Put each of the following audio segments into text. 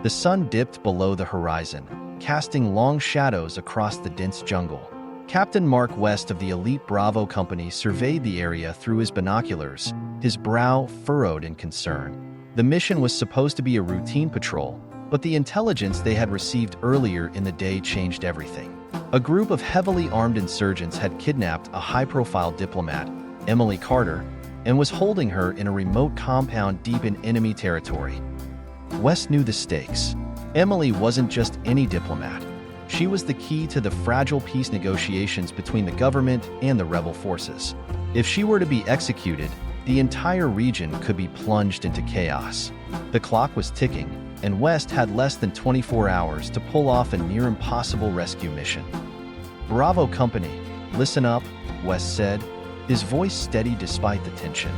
The sun dipped below the horizon, casting long shadows across the dense jungle. Captain Mark West of the elite Bravo Company surveyed the area through his binoculars, his brow furrowed in concern. The mission was supposed to be a routine patrol, but the intelligence they had received earlier in the day changed everything. A group of heavily armed insurgents had kidnapped a high-profile diplomat, Emily Carter, and was holding her in a remote compound deep in enemy territory. West knew the stakes. Emily wasn't just any diplomat. She was the key to the fragile peace negotiations between the government and the rebel forces. If she were to be executed, the entire region could be plunged into chaos. The clock was ticking, and West had less than 24 hours to pull off a near-impossible rescue mission. "Bravo Company, listen up," West said, his voice steady despite the tension.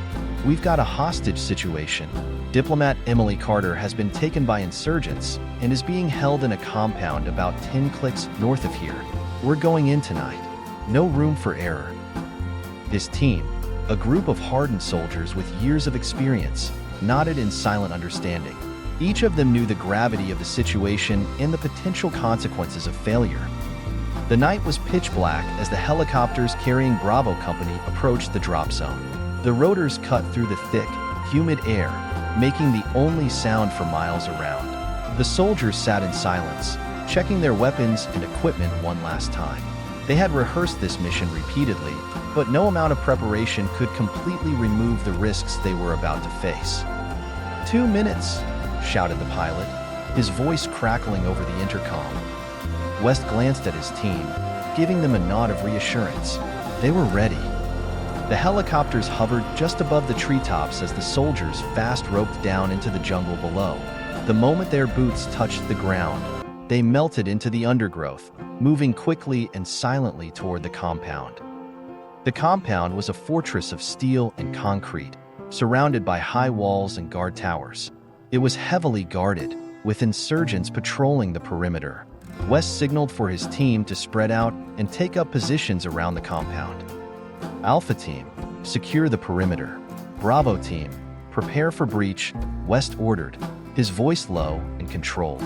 "We've got a hostage situation. Diplomat Emily Carter has been taken by insurgents and is being held in a compound about 10 clicks north of here. We're going in tonight. No room for error." His team, a group of hardened soldiers with years of experience, nodded in silent understanding. Each of them knew the gravity of the situation and the potential consequences of failure. The night was pitch black as the helicopters carrying Bravo Company approached the drop zone. The rotors cut through the thick, humid air, making the only sound for miles around. The soldiers sat in silence, checking their weapons and equipment one last time. They had rehearsed this mission repeatedly, but no amount of preparation could completely remove the risks they were about to face. 2 minutes, shouted the pilot, his voice crackling over the intercom. West glanced at his team, giving them a nod of reassurance. They were ready. The helicopters hovered just above the treetops as the soldiers fast roped down into the jungle below. The moment their boots touched the ground, they melted into the undergrowth, moving quickly and silently toward the compound. The compound was a fortress of steel and concrete, surrounded by high walls and guard towers. It was heavily guarded, with insurgents patrolling the perimeter. West signaled for his team to spread out and take up positions around the compound. "Alpha Team, secure the perimeter. Bravo Team, prepare for breach," West ordered, his voice low and controlled.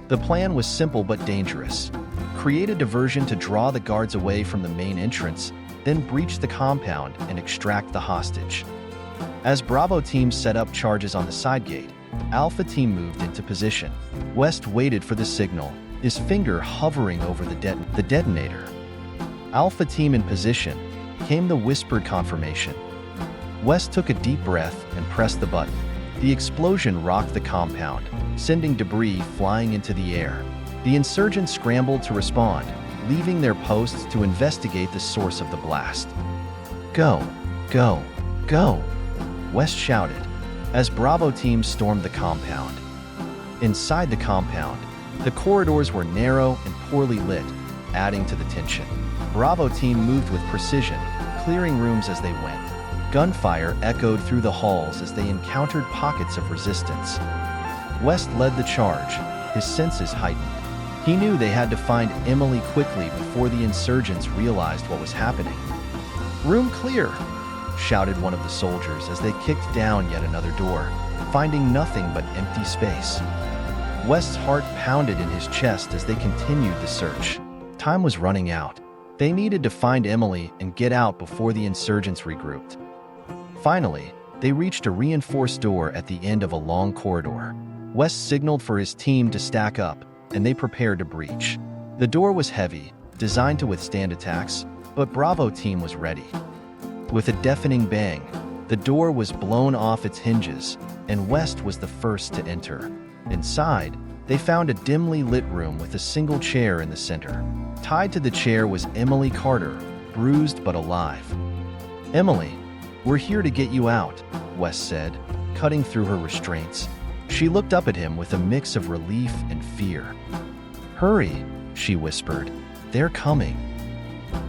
The plan was simple but dangerous. Create a diversion to draw the guards away from the main entrance, then breach the compound and extract the hostage. As Bravo Team set up charges on the side gate, Alpha Team moved into position. West waited for the signal, his finger hovering over the detonator. "Alpha Team in position," came the whispered confirmation. West took a deep breath and pressed the button. The explosion rocked the compound, sending debris flying into the air. The insurgents scrambled to respond, leaving their posts to investigate the source of the blast. "Go, go, go," West shouted, as Bravo Team stormed the compound. Inside the compound, the corridors were narrow and poorly lit, adding to the tension. Bravo Team moved with precision, clearing rooms as they went. Gunfire echoed through the halls as they encountered pockets of resistance. West led the charge, his senses heightened. He knew they had to find Emily quickly before the insurgents realized what was happening. "Room clear," shouted one of the soldiers as they kicked down yet another door, finding nothing but empty space. West's heart pounded in his chest as they continued the search. Time was running out. They needed to find Emily and get out before the insurgents regrouped. Finally, they reached a reinforced door at the end of a long corridor. West signaled for his team to stack up, and they prepared to breach. The door was heavy, designed to withstand attacks, but Bravo Team was ready. With a deafening bang, the door was blown off its hinges, and West was the first to enter. Inside, they found a dimly lit room with a single chair in the center. Tied to the chair was Emily Carter, bruised but alive. "Emily, we're here to get you out," West said, cutting through her restraints. She looked up at him with a mix of relief and fear. "Hurry," she whispered. "They're coming."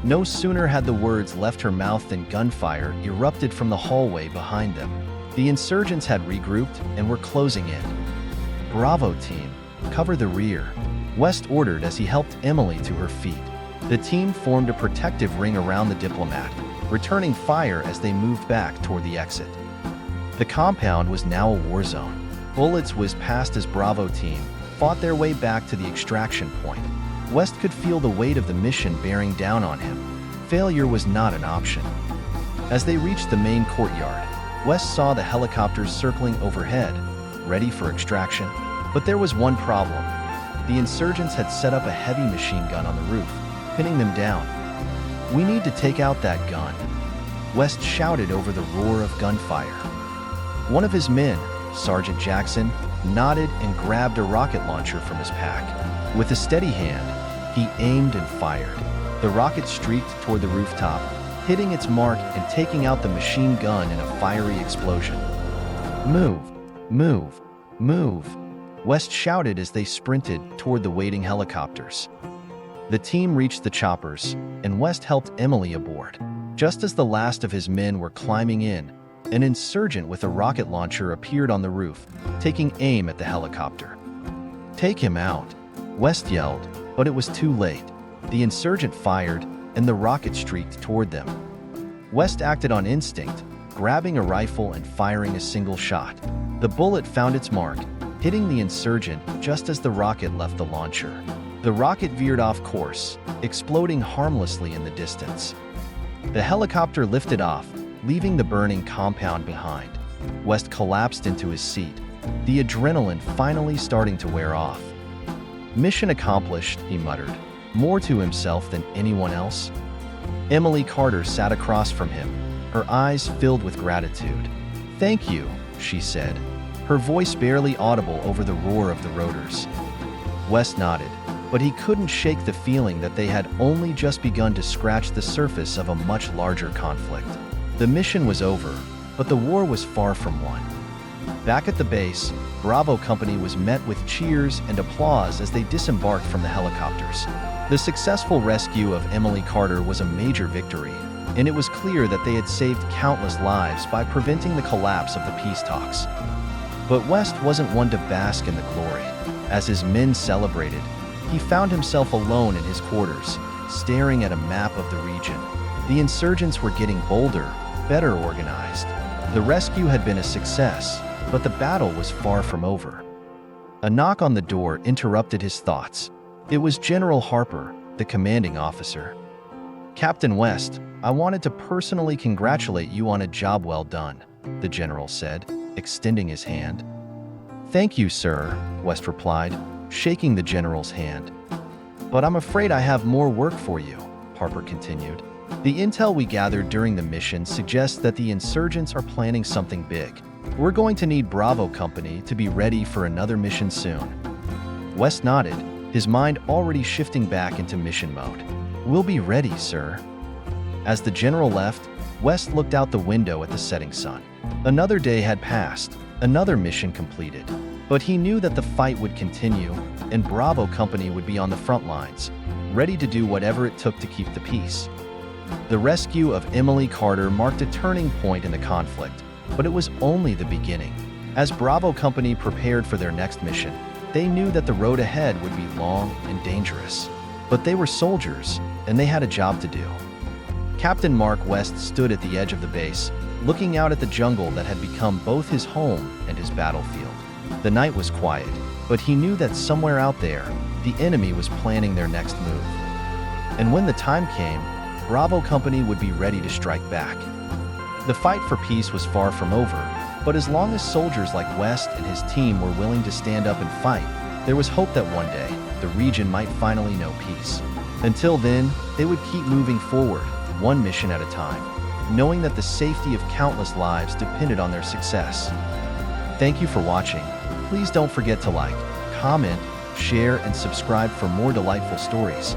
No sooner had the words left her mouth than gunfire erupted from the hallway behind them. The insurgents had regrouped and were closing in. "Bravo Team, cover the rear," West ordered as he helped Emily to her feet. The team formed a protective ring around the diplomat, returning fire as they moved back toward the exit. The compound was now a war zone. Bullets whizzed past his Bravo team, fought their way back to the extraction point. West could feel the weight of the mission bearing down on him. Failure was not an option. As they reached the main courtyard, West saw the helicopters circling overhead, ready for extraction. But there was one problem. The insurgents had set up a heavy machine gun on the roof, pinning them down. "We need to take out that gun," West shouted over the roar of gunfire. One of his men, Sergeant Jackson, nodded and grabbed a rocket launcher from his pack. With a steady hand, he aimed and fired. The rocket streaked toward the rooftop, hitting its mark and taking out the machine gun in a fiery explosion. "Move! Move! Move!" West shouted as they sprinted toward the waiting helicopters. The team reached the choppers, and West helped Emily aboard. Just as the last of his men were climbing in, an insurgent with a rocket launcher appeared on the roof, taking aim at the helicopter. "Take him out," West yelled, but it was too late. The insurgent fired, and the rocket streaked toward them. West acted on instinct, grabbing a rifle and firing a single shot. The bullet found its mark, hitting the insurgent just as the rocket left the launcher. The rocket veered off course, exploding harmlessly in the distance. The helicopter lifted off, leaving the burning compound behind. West collapsed into his seat, the adrenaline finally starting to wear off. "Mission accomplished," he muttered, more to himself than anyone else. Emily Carter sat across from him, her eyes filled with gratitude. "Thank you," she said, her voice barely audible over the roar of the rotors. West nodded, but he couldn't shake the feeling that they had only just begun to scratch the surface of a much larger conflict. The mission was over, but the war was far from won. Back at the base, Bravo Company was met with cheers and applause as they disembarked from the helicopters. The successful rescue of Emily Carter was a major victory, and it was clear that they had saved countless lives by preventing the collapse of the peace talks. But West wasn't one to bask in the glory. As his men celebrated, he found himself alone in his quarters, staring at a map of the region. The insurgents were getting bolder, better organized. The rescue had been a success, but the battle was far from over. A knock on the door interrupted his thoughts. It was General Harper, the commanding officer. "Captain West, I wanted to personally congratulate you on a job well done," the general said, extending his hand. "Thank you, sir," West replied, shaking the general's hand. "But I'm afraid I have more work for you," Harper continued. "The intel we gathered during the mission suggests that the insurgents are planning something big. We're going to need Bravo Company to be ready for another mission soon." West nodded, his mind already shifting back into mission mode. "We'll be ready, sir." As the general left, West looked out the window at the setting sun. Another day had passed, another mission completed. But he knew that the fight would continue, and Bravo Company would be on the front lines, ready to do whatever it took to keep the peace. The rescue of Emily Carter marked a turning point in the conflict, but it was only the beginning. As Bravo Company prepared for their next mission, they knew that the road ahead would be long and dangerous. But they were soldiers, and they had a job to do. Captain Mark West stood at the edge of the base, looking out at the jungle that had become both his home and his battlefield. The night was quiet, but he knew that somewhere out there, the enemy was planning their next move. And when the time came, Bravo Company would be ready to strike back. The fight for peace was far from over, but as long as soldiers like West and his team were willing to stand up and fight, there was hope that one day, the region might finally know peace. Until then, they would keep moving forward, one mission at a time, knowing that the safety of countless lives depended on their success. Thank you for watching. Please don't forget to like, comment, share, and subscribe for more delightful stories.